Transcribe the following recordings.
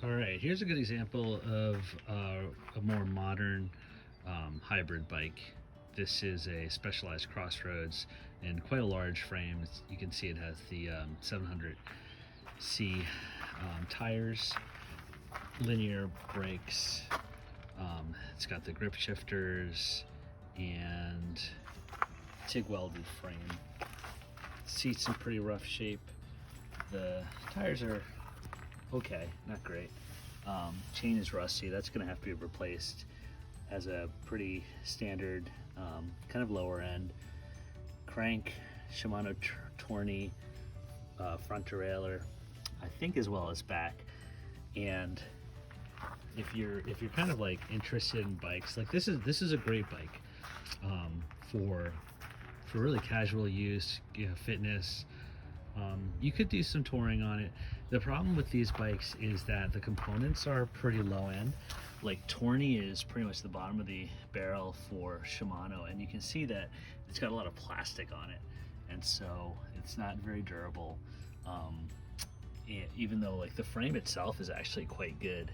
All right, here's a good example of a more modern hybrid bike. This is a Specialized Crossroads and quite a large frame. You can see it has the 700C tires, linear brakes. It's got the grip shifters and TIG welded frame. Seats in pretty rough shape. The tires are okay, not great. Chain is rusty. That's going to have to be replaced. Has a pretty standard, kind of lower end crank, Shimano Tourney front derailleur, I think, as well as back. And if you're kind of like interested in bikes, like this is a great bike for really casual use, fitness. You could do some touring on it. The problem with these bikes is that the components are pretty low end. Like Tourney is pretty much the bottom of the barrel for Shimano, and you can see that it's got a lot of plastic on it, and so it's not very durable. Even though like the frame itself is actually quite good,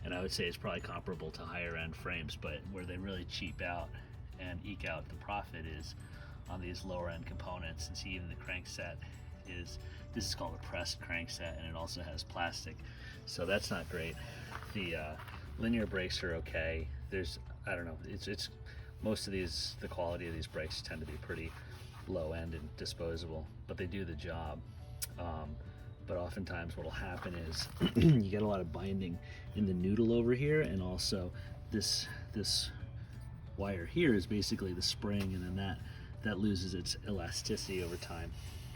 and I would say it's probably comparable to higher end frames, but where they really cheap out and eke out the profit is on these lower end components. And see, even the crankset this is called a pressed crankset, and it also has plastic, so that's not great. The linear brakes are okay. I don't know, it's most of these, the quality of these brakes tend to be pretty low end and disposable, but they do the job. But oftentimes what will happen is you get a lot of binding in the noodle over here, and also this wire here is basically the spring, and then that loses its elasticity over time.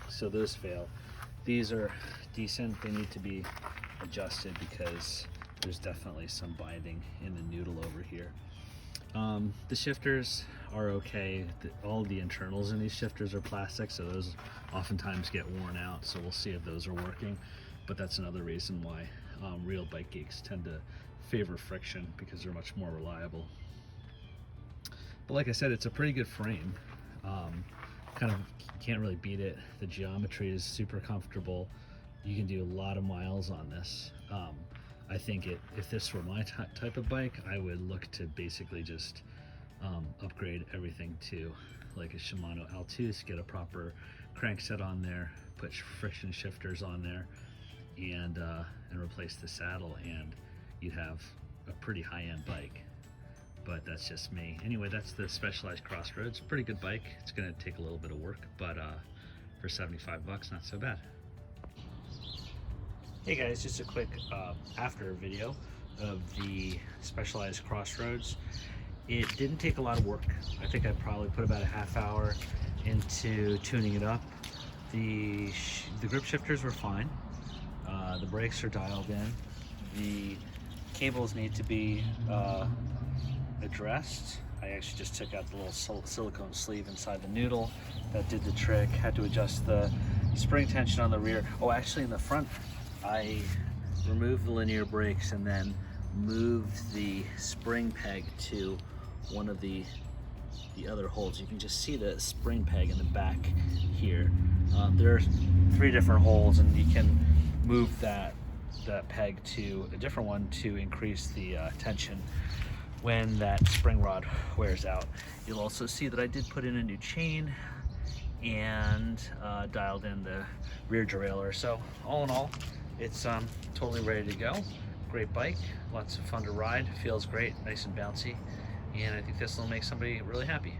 So those fail. These are decent. They need to be adjusted because there's definitely some binding in the noodle over here. The shifters are okay. All the internals in these shifters are plastic, so those oftentimes get worn out, so we'll see if those are working. But that's another reason why real bike geeks tend to favor friction, because they're much more reliable. But like I said, it's a pretty good frame. Kind of can't really beat it. The geometry is super comfortable. You can do a lot of miles on this. I think if this were my type of bike, I would look to basically just upgrade everything to like a Shimano Altus, get a proper crankset on there, put friction shifters on there, and replace the saddle, and you'd have a pretty high-end bike. But that's just me. Anyway, that's the Specialized Crossroads. Pretty good bike. It's gonna take a little bit of work, but for 75 bucks, not so bad. Hey guys, just a quick after video of the Specialized Crossroads. It didn't take a lot of work. I think I probably put about a half hour into tuning it up. The grip shifters were fine. The brakes are dialed in. The cables need to be addressed. I actually just took out the little silicone sleeve inside the noodle. That did the trick. Had to adjust the spring tension on the rear. Oh, actually in the front, I removed the linear brakes and then moved the spring peg to one of the other holes. You can just see the spring peg in the back here. There are 3 different holes, and you can move that peg to a different one to increase the tension when that spring rod wears out. You'll also see that I did put in a new chain and dialed in the rear derailleur. So all in all, it's totally ready to go. Great bike, lots of fun to ride, feels great, nice and bouncy, and I think this will make somebody really happy.